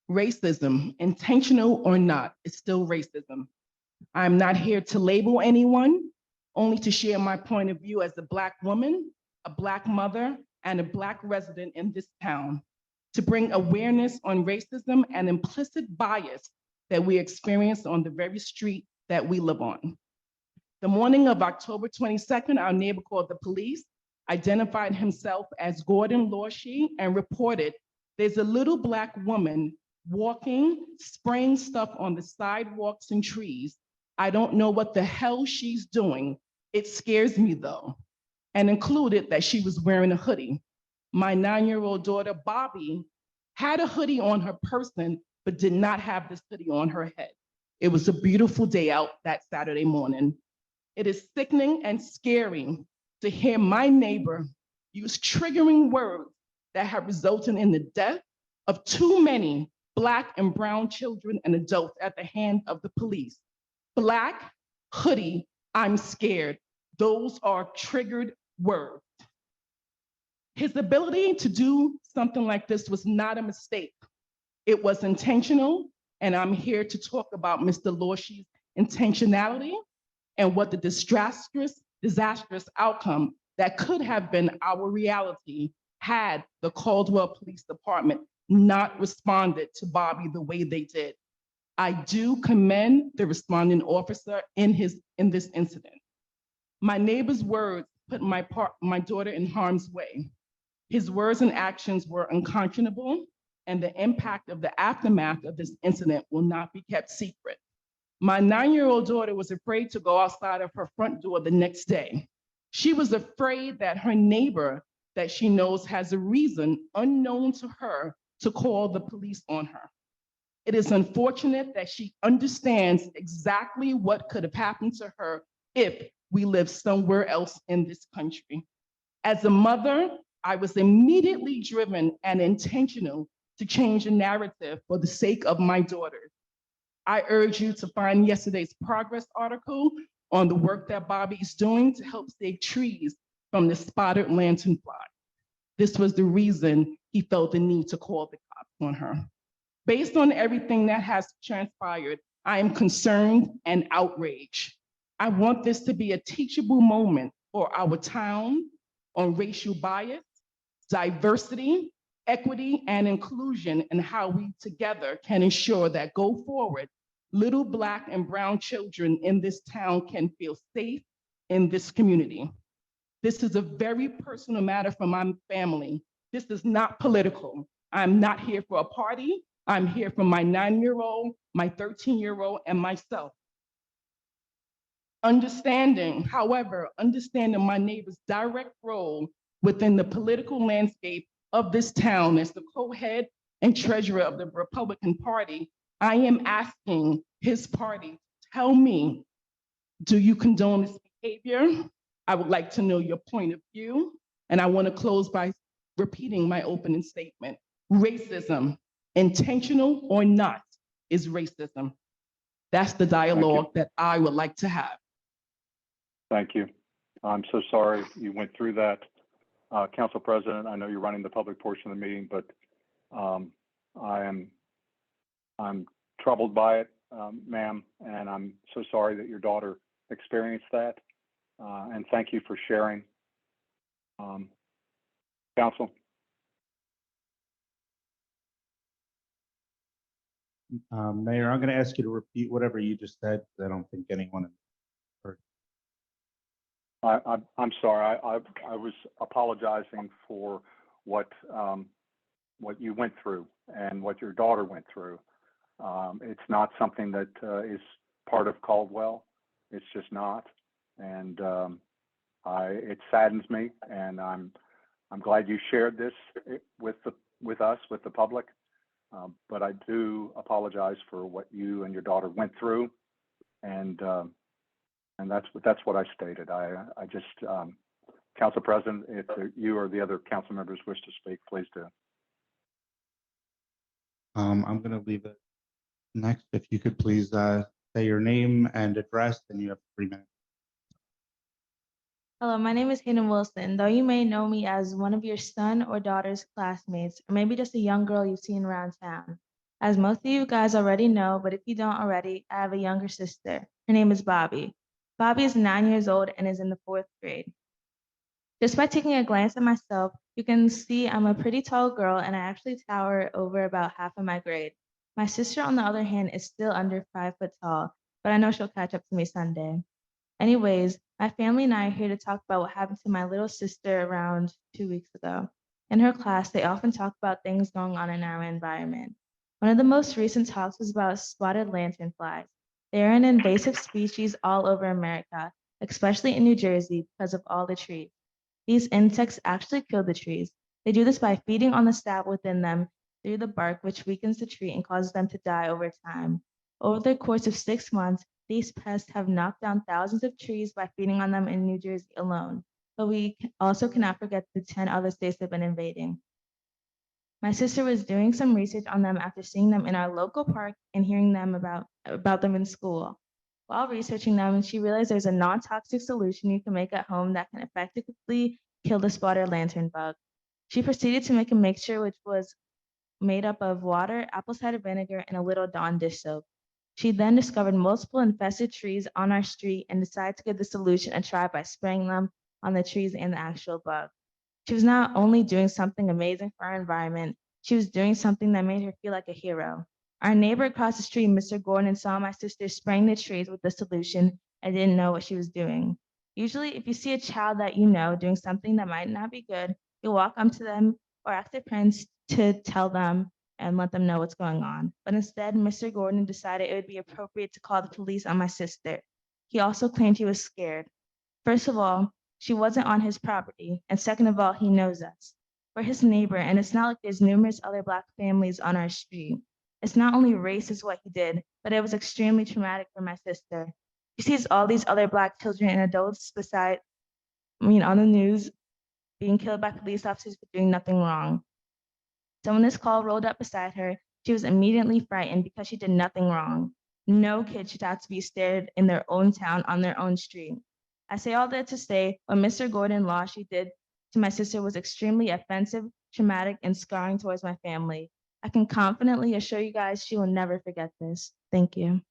Racism, intentional or not, is still racism. I'm not here to label anyone, only to share my point of view as a Black woman, a Black mother, and a Black resident in this town, to bring awareness on racism and implicit bias that we experience on the very street that we live on. The morning of October 22nd, our neighbor called the police, identified himself as Gordon Lawshe, and reported there's a little Black woman walking, spraying stuff on the sidewalks and trees. I don't know what the hell she's doing. It scares me though. And included that she was wearing a hoodie. My 9-year-old daughter, Bobby, had a hoodie on her person, but did not have this hoodie on her head. It was a beautiful day out that Saturday morning. It is sickening and scary to hear my neighbor use triggering words that have resulted in the death of too many Black and brown children and adults at the hand of the police. Black, hoodie, I'm scared. Those are triggered words. His ability to do something like this was not a mistake. It was intentional, and I'm here to talk about Mr. Lawshe's intentionality and what the disastrous outcome that could have been our reality had the Caldwell Police Department not responded to Bobby the way they did. I do commend the responding officer in this incident. My neighbor's words put my daughter in harm's way. His words and actions were unconscionable, and the impact of the aftermath of this incident will not be kept secret. My 9-year-old daughter was afraid to go outside of her front door the next day. She was afraid that her neighbor that she knows has a reason unknown to her to call the police on her. It is unfortunate that she understands exactly what could have happened to her if we lived somewhere else in this country. As a mother, I was immediately driven and intentional to change the narrative for the sake of my daughters. I urge you to find yesterday's progress article on the work that Bobby is doing to help save trees from the spotted lanternfly. This was the reason he felt the need to call the cops on her. Based on everything that has transpired, I am concerned and outraged. I want this to be a teachable moment for our town on racial bias, diversity, equity, and inclusion, and how we together can ensure that go forward, little Black and brown children in this town can feel safe in this community. This is a very personal matter for my family. This is not political. I'm not here for a party. I'm here for my 9-year-old, my 13-year-old, and myself. Understanding my neighbor's direct role within the political landscape of this town as the co-head and treasurer of the Republican Party, I am asking his party to tell me, do you condone this behavior? I would like to know your point of view. And I want to close by repeating my opening statement. Racism, intentional or not, is racism. That's the dialogue that I would like to have. Thank you. I'm so sorry you went through that. Council President, I know you're running the public portion of the meeting, but I'm troubled by it, ma'am, and I'm so sorry that your daughter experienced that. And thank you for sharing. Council. Mayor, I'm going to ask you to repeat whatever you just said, because I don't think anyone heard. I'm sorry. I was apologizing for what you went through and what your daughter went through. It's not something that is part of Caldwell. It's just not, and it saddens me. And I'm glad you shared this with us, with the public. But I do apologize for what you and your daughter went through, and that's what I stated. I just, Council President, if you or the other council members wish to speak, please do. I'm going to leave it next. If you could please say your name and address, and you have 3 minutes. Hello, my name is Hayden Wilson. Though you may know me as one of your son or daughter's classmates, or maybe just a young girl you've seen around town, As most of you guys already know, but if you don't already, I have a younger sister. Her name is Bobby. Bobby is 9 years old and is in the 4th grade. Just by taking a glance at myself, you can see I'm a pretty tall girl and I actually tower over about half of my grade. My sister, on the other hand, is still under 5 foot tall, but I know she'll catch up to me someday. Anyways, my family and I are here to talk about what happened to my little sister around 2 weeks ago. In her class, they often talk about things going on in our environment. One of the most recent talks was about spotted lanternflies. They are an invasive species all over America, especially in New Jersey because of all the trees. These insects actually kill the trees. They do this by feeding on the sap within them through the bark, which weakens the tree and causes them to die over time. Over the course of 6 months, these pests have knocked down thousands of trees by feeding on them in New Jersey alone. But we also cannot forget the 10 other states they've been invading. My sister was doing some research on them after seeing them in our local park and hearing them about them in school. While researching them, she realized there's a non-toxic solution you can make at home that can effectively kill the spotted lantern bug. She proceeded to make a mixture which was made up of water, apple cider vinegar, and a little Dawn dish soap. She then discovered multiple infested trees on our street and decided to give the solution a try by spraying them on the trees and the actual bug. She was not only doing something amazing for our environment, she was doing something that made her feel like a hero. Our neighbor across the street, Mr. Gordon, saw my sister spraying the trees with the solution and didn't know what she was doing. Usually, if you see a child that you know doing something that might not be good, you'll walk up to them or ask their parents to tell them and let them know what's going on. But instead, Mr. Gordon decided it would be appropriate to call the police on my sister. He also claimed he was scared. First of all, she wasn't on his property, and second of all, he knows us. We're his neighbor, and it's not like there's numerous other Black families on our street. It's not only racist what he did, but it was extremely traumatic for my sister. She sees all these other Black children and adults on the news being killed by police officers for doing nothing wrong. So when this call rolled up beside her, she was immediately frightened because she did nothing wrong. No kid should have to be stared in their own town on their own street. I say all that to say what Mr. Gordon Law she did to my sister was extremely offensive, traumatic, and scarring towards my family. I can confidently assure you guys she will never forget this. Thank you.